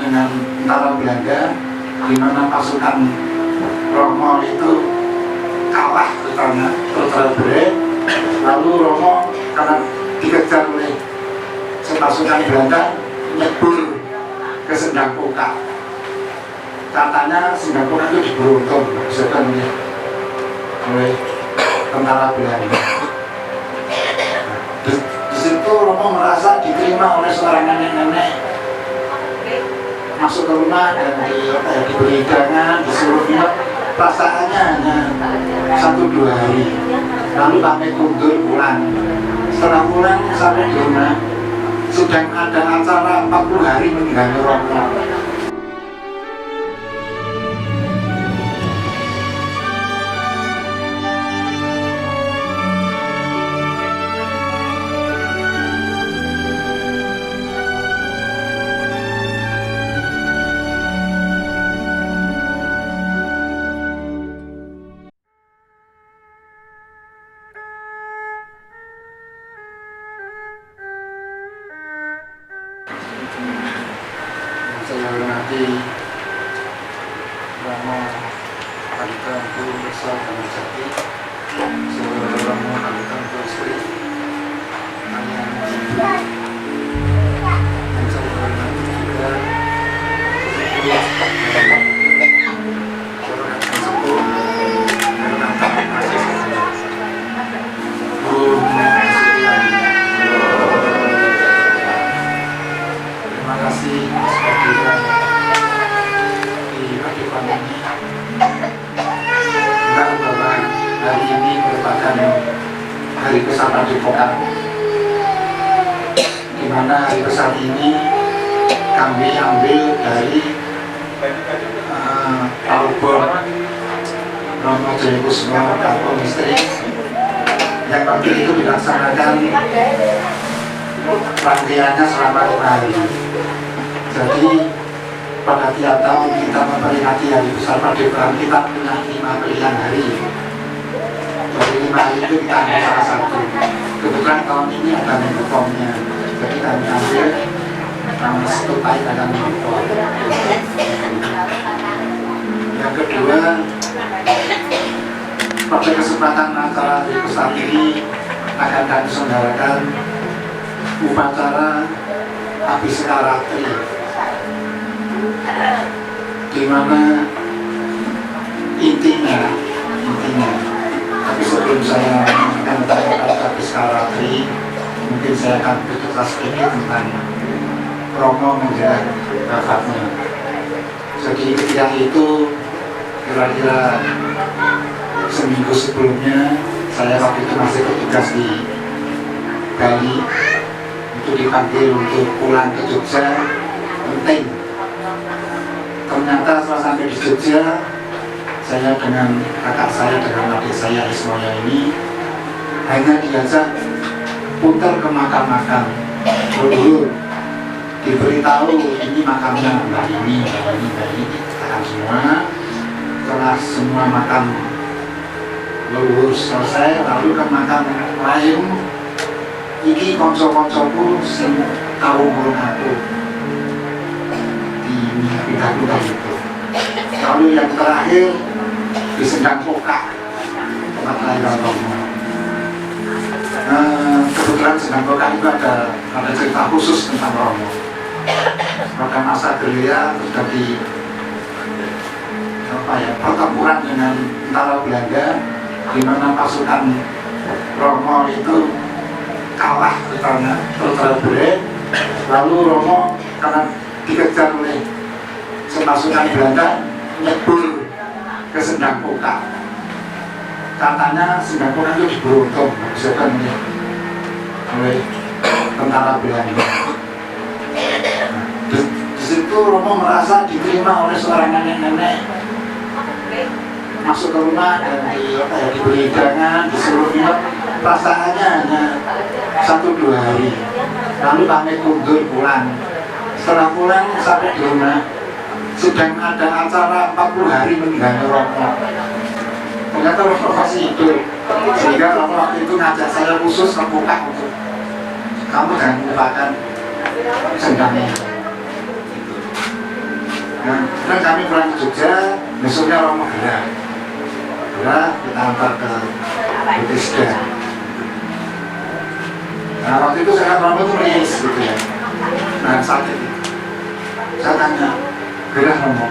dengan tentara Belanda, di mana pasukan Romo itu kalah terutama terberat. Lalu Romo karena dikejar oleh pasukan Belanda nyebur ke Sendang Pokak. Katanya Sendang Pokak itu diberuntung oleh tentara Belanda. Di situ Romo merasa diterima oleh seorang nenek-nenek, masuk ke rumah dan diberi hidangan, disuruh minum. Perasaannya hanya 1-2 hari, lalu pamit mundur pulang. Setelah pulang sampai di rumah sedang ada acara 40 hari meninggalnya Romo. Saya hormati Romo Kalikantu Besar Kamajati, Saudara Romo Kalikantu Sri, kalian yang saya hormati juga terima kasih kehadiran di kehidupan ini. Benar bahwa hari ini merupakan hari besar Padepokan, di mana hari besar ini kami ambil dari album Romo Jayakusuma Kampung Istri yang waktu itu dilaksanakan rangkaiannya selama 5 hari. Jadi pada tiap tahun kita memperingati hari besar Padepokan, kita punya 5 pilihan hari. Dari 5 hari itu kita ambil salah satu. Kebetulan tahun ini ada Minggu Pomnya, jadi kami ambil nama Setupai Dagang Minggu Pom. Yang kedua, pada kesempatan acara hari besar ini akan kami selenggarakan upacara Abhishekaratri, di mana intinya. Tapi sebelum saya mengenai Abhishekaratri, mungkin saya akan bercerita sedikit tentang Romo menjelang wafatnya. Jadi ketika itu kira-kira seminggu sebelumnya, saya waktu itu masih bertugas di Bali, itu dipanggil untuk pulang ke Jogja. Penting, ternyata setelah sampai di Jogja, saya dengan kakak saya, dengan adik saya Ismoya ini hanya diajak putar ke makam-makam leluhur, diberitahu ini makamnya mbak ini, dikatakan semua. Setelah semua makam leluhur selesai, lalu ke makam lain. Iki konco-koncoku sing tahu ngurung aku di pindah-pindah itu. Lalu yang terakhir di Sendang Pokak, tempat lahiran Romo. Kebetulan Sendang Pokak itu ada cerita khusus tentang Romo. Pada masa gerilya terjadi pertempuran dengan tentara Belanda, di mana pasukan Romo itu kalah terberat. Lalu Romo karena dikejar oleh pasukan Belanda nyebur ke Sendang Pokak. Katanya Sendang Pokak itu diberuntung oleh tentara Belanda. Di situ Romo merasa diterima oleh seorang nenek-nenek, masuk ke rumah dan diberi hidangan, disuruh minum. Perasaannya hanya 1-2 hari, lalu pamit mundur pulang. Setelah pulang sampai di rumah sedang ada acara 40 hari meninggalnya Romo. Ternyata Romo masih hidup, sehingga Romo waktu itu ngajak saya khusus ke Pokak untuk kamu jangan melupakan sendangnya. Nah, kemudian kami pulang ke Jogja, besoknya Romo gerak kita antar ke Bethesda. Nah, waktu itu saya Romo itu meringis gitu ya, nah sakit itu. Saya tanya, gerak Romo,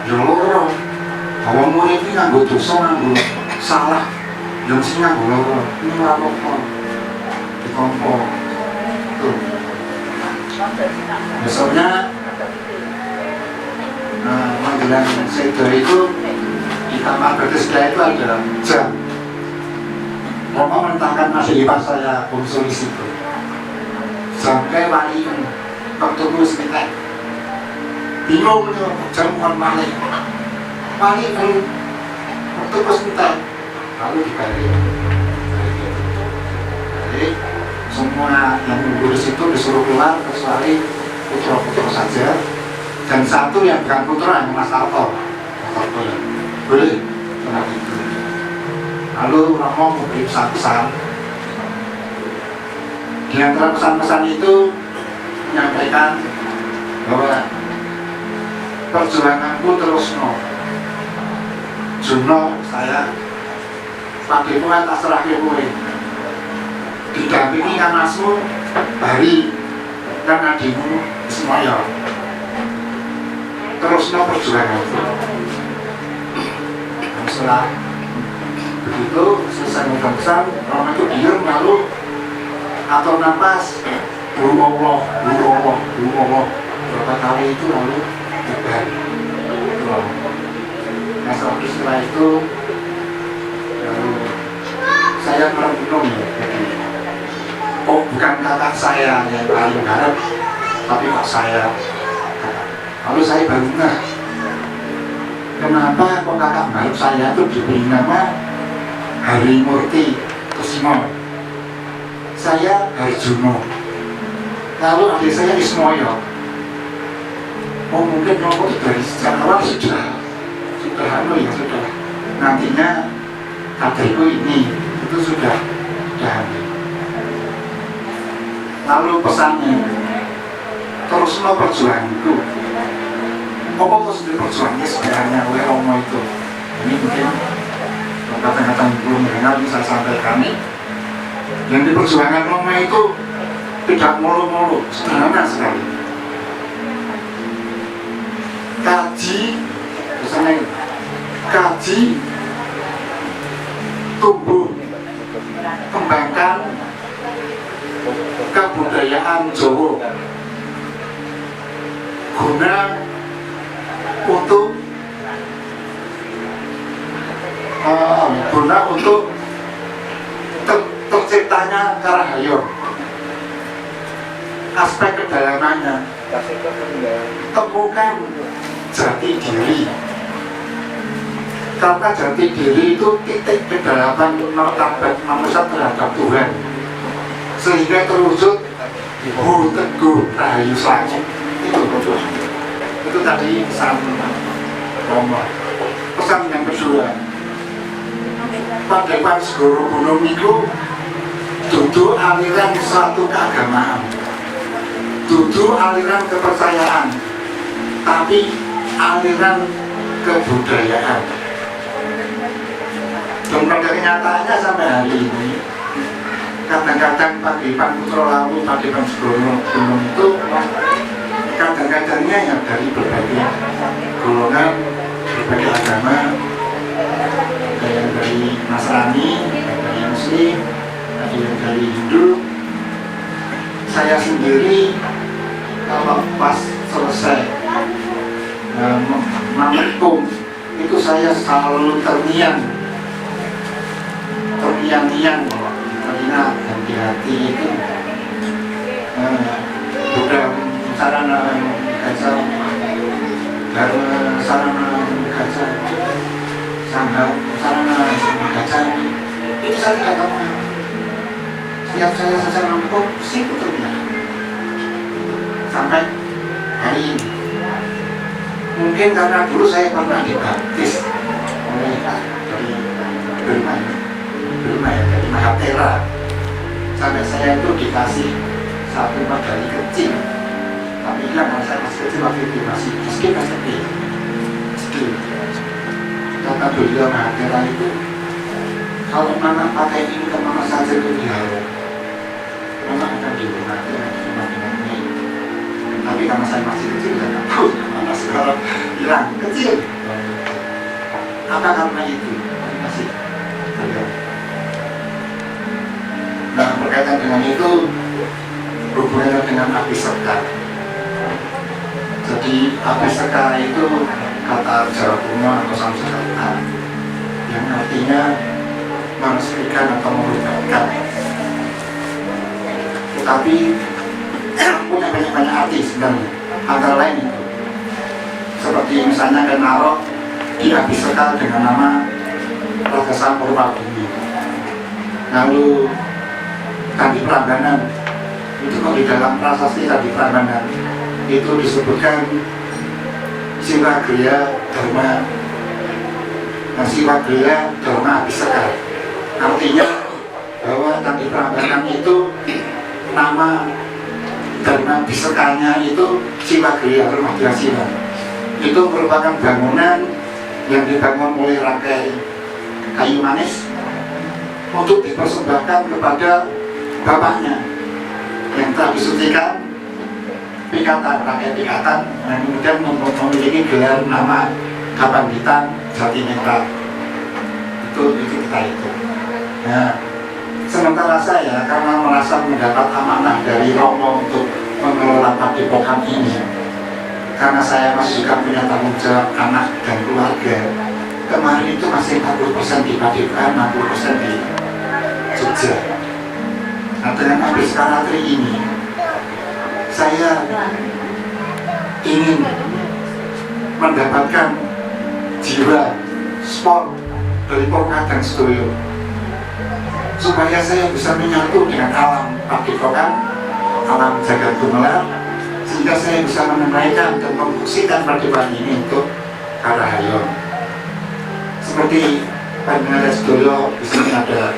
loro bahwa murid ini nganggo dosa, nganggo salah, yang sini nganggo loro, ini apa dikompo tuh. Besoknya menjelang sedo itu di kamar Bethesda itu ada jam. Romo menentangkan masih pas saya konsulis itu jam kayak wali pertemu sekitar bingung nih jam bukan wali belum pertemu sekitar lalu dibalik semua yang mengurus itu disuruh keluar kecuali putra-putra saja dan satu yang bukan putra yang Mas Tarto boleh tenang itu. Lalu Romo memberi pesan-pesan. Di antara pesan-pesan itu menyampaikan bahwa perjuanganku terus Juno saya pakai Tuhan tak serah ke kowe didampingi kan Masmu Bari dan adikmu Ismail terus perjuangan itu. Setelah begitu selesai memesan Romo itu diam lalu atur nafas Allah berapa kali itu lalu tebar. Nah setelah itu lalu saya merenung ya, oh bukan kakak saya yang paling harap tapi kok saya. Lalu saya baru kenapa kok kakak baru saya itu diberi nama Harimurti Kusimo, saya Harjuno, lalu adik saya Ismoyo. Oh mungkin Romo dari sejak awal sudah nantinya adikku ini itu sudah lalu pesannya terus perjuanganku. Apa terus perjuangannya sebenarnya oleh Romo itu ini mungkin kata-kata yang belum mendengar bisa sampaikan. Yang diperjuangkan Romo itu tidak mulu-mulu, sederhana sekali. Kaji, tumbuh, kembangkan kebudayaan Jawa guna untuk terciptanya Karahayur. Aspek kedalamannya, temukan jati diri. Karena jati diri itu titik kedalaman martabat manusia terhadap Tuhan, sehingga terwujud teguh rahayu selangit. Itu tadi pesan Romo. Pesan yang kedua, Padepokan Segoro Gunung itu dudu aliran suatu keagamaan, dudu aliran kepercayaan, tapi aliran kebudayaan. Dan pada kenyataannya sampai hari ini kadang-kadang Padepokan Putra Lawu, Padepokan Segoro Gunung itu kadang-kadangnya yang dari berbagai golongan, berbagai agama, ada yang dari Nasrani, ada yang Muslim, ada yang dari Hindu. Saya sendiri kalau pas selesai memetung itu saya selalu terngiang teringat hati-hati itu bukan sarana kaca dharma sarana kaca sambal sarana kaca itu saya tidak tahu. Setiap saya selesai memetung situ terngiang sampai hari ini. Mungkin karena dulu saya pernah dibaptis oleh dari Burma ya, dari Mahathira, sampai saya itu dikasih satu medali kecil Tapi yang saya masih kecil waktu itu masih meski sedih. Kata beliau Mahathira itu, kalau Mama pakai ini ke mana saja itu diharu, Mama akan dihormati dan diterima dengan baik. Tapi karena saya masih kecil, saya nggak tahu Mama sekarang hilang kecil. Apa karena itu? Masih ada. Nah, berkaitan dengan itu hubungannya dengan Abhiseka. Jadi Abhiseka itu kata Jawa kuno atau Sanskerta yang artinya meresmikan atau merubahkan. Tetapi punya banyak arti sebenarnya. Antara lain itu seperti misalnya Kenaro di Abhiseka dengan nama Raja Sampurwabumi. Lalu Candi Prambanan itu kok di dalam prasasti Candi Prambanan itu disebutkan Siwagriya Dharma. Nah, Siwagriya Dharma Abhiseka artinya bahwa Candi Prambanan itu nama Dharma Abhisekanya itu Siwagriya Rumah Siwa. Itu merupakan bangunan yang dibangun oleh rangkai kayu manis untuk dipersembahkan kepada bapaknya yang telah disucikan pikatan, rangkai pikatan, yang kemudian memiliki gelar nama Kapanditan Jatinegara. Itu kita itu. Nah, sementara saya karena merasa mendapat amanah dari Romo untuk mengelola padepokan ini, karena saya masih juga punya tanggung jawab anak dan keluarga. Kemarin itu masih 40% di Padepokan, 60% di Jogja. Nah, dengan Abhiseka Ratri ini, saya ingin mendapatkan jiwa sport dari Purwodadi Sedoyo supaya saya bisa menyatu dengan alam Padepokan, alam Jagat Gumelar, sehingga saya bisa menunaikan dan memfungsikan Padepokan ini untuk Karahayon. Seperti Panjenengan Sedoyo, di sini ada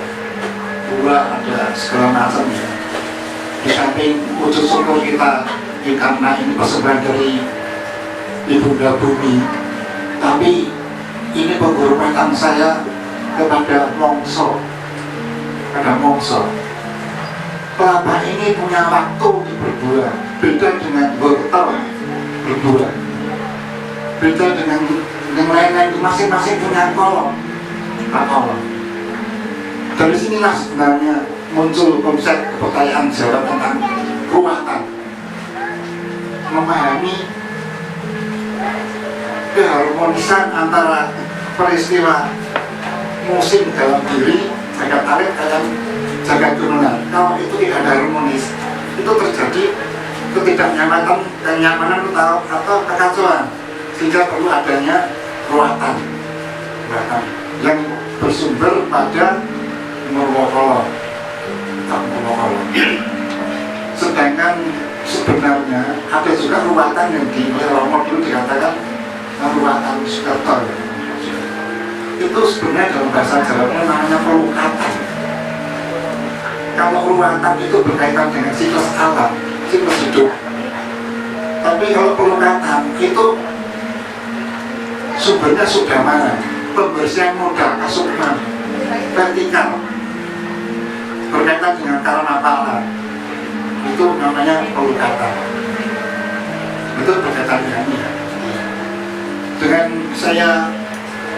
pura, ada segala macam ya. Di samping wujud syukur kita karena ini persembahan dari Ibunda Bumi, tapi ini penghormatan saya kepada mongso. Pada mongso, kelapa ini punya waktu berbuah, beda dengan wortel berbuah, beda dengan yang lain-lain, masing-masing punya kolom. Dari sinilah sebenarnya muncul konsep kepercayaan Jawa tentang ruwatan, memahami keharmonisan antara peristiwa musim dalam diri jagat alit dalam jagat gumelar. Kalau itu tidak ada harmonis, itu terjadi ketidaknyamanan, kenyamanan atau kekacauan, sehingga perlu adanya ruwatan yang bersumber pada Murwokolo. Sedangkan sebenarnya ada juga ruwatan yang di Romo dulu dikatakan ruwatan Sukerto. Itu sebenarnya dalam bahasa Jawa namanya pelukatan. Kalau ruwatan itu berkaitan dengan siklus alam, siklus hidup. Tapi kalau pelukatan itu sumbernya sudah mana? Pembersihan modal kasukman vertikal berkaitan dengan karnavalan, itu namanya pelukatan. Itu berkaitan dengan ini ya. Dengan saya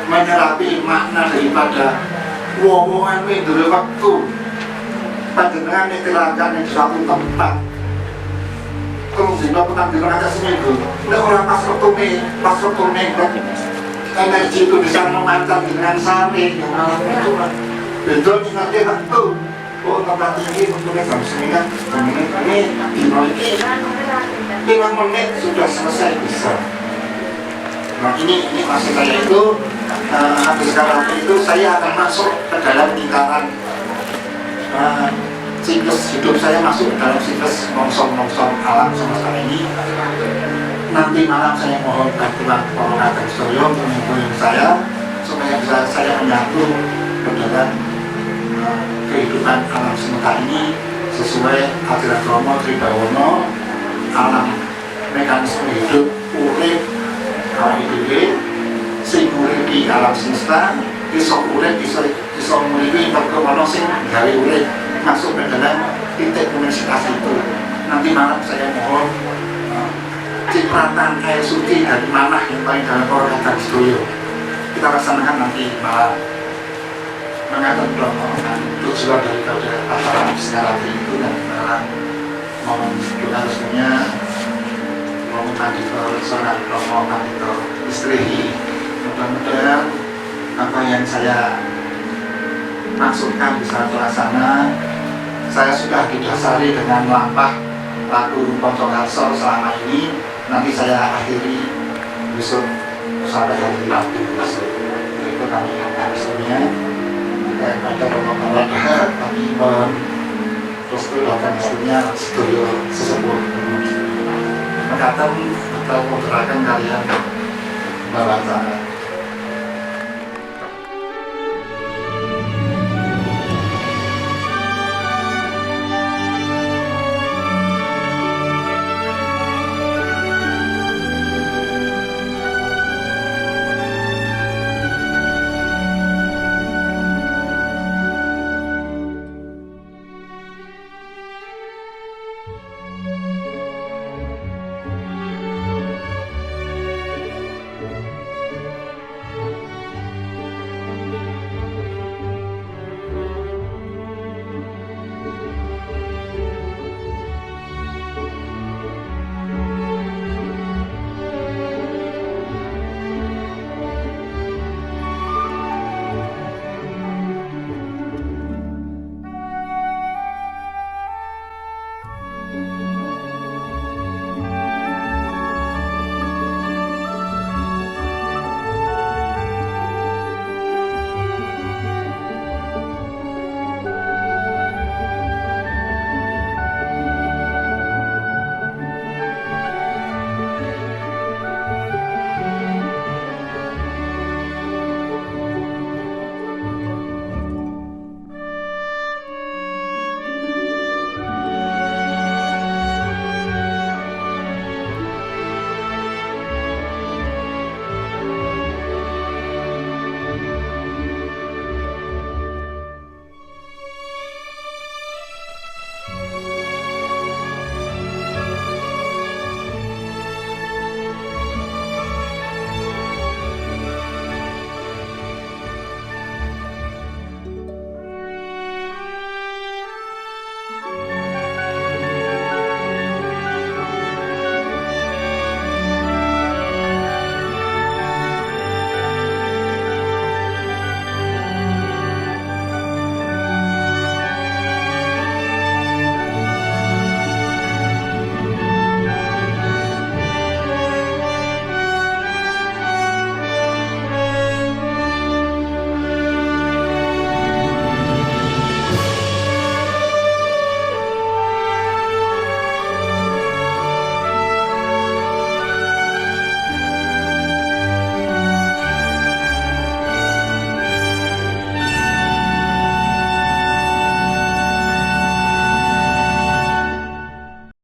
menyerapi makna daripada wong-wongan itu waktu panjenengan nitirakan di suatu tempat terus juga petang aja seminggu udah orang pas waktu energi itu bisa memancar dengan sari yang malam itu betul nanti waktu tempat ini tentunya jam 9 menit ini dimulai 5 menit sudah selesai bisa. Nah ini maksud saya itu habis sekarang itu saya akan masuk ke dalam lingkaran siklus hidup saya, masuk ke dalam siklus mongsong alam semesta ini. Nanti malam saya mohon bantuan Purwodadi Sedoyo untuk menghubungi saya supaya bisa saya menyatu ke dalam kehidupan alam semesta ini sesuai ajaran Romo Tribawono, alam mekanisme hidup urip awake dhewe sing nguripi alam semesta iso urip iso nguripi mergo ana sing gawe urip masuk ke dalam titik universitas itu. Nanti malam saya mohon cipratan air suci dari manah yang paling dalam Purwokerto Studio kita laksanakan nanti malam. Mengatur pemohonan tujuan daripada acara sekarang itu dan malam mohon doa resminya mohon Pandito seorang Romo Pandito istri. Mudah-mudahan apa yang saya maksudkan bisa terlaksana. Saya sudah didasari dengan lampah laku Poncokarso selama ini. Nanti saya akhiri besok sampai hari Rabu besok. Itu kami resminya pada Romo Pandito kami mohon terus doakan istrinya studio sesepuh mengatakan atau menggerakkan kalian bahwa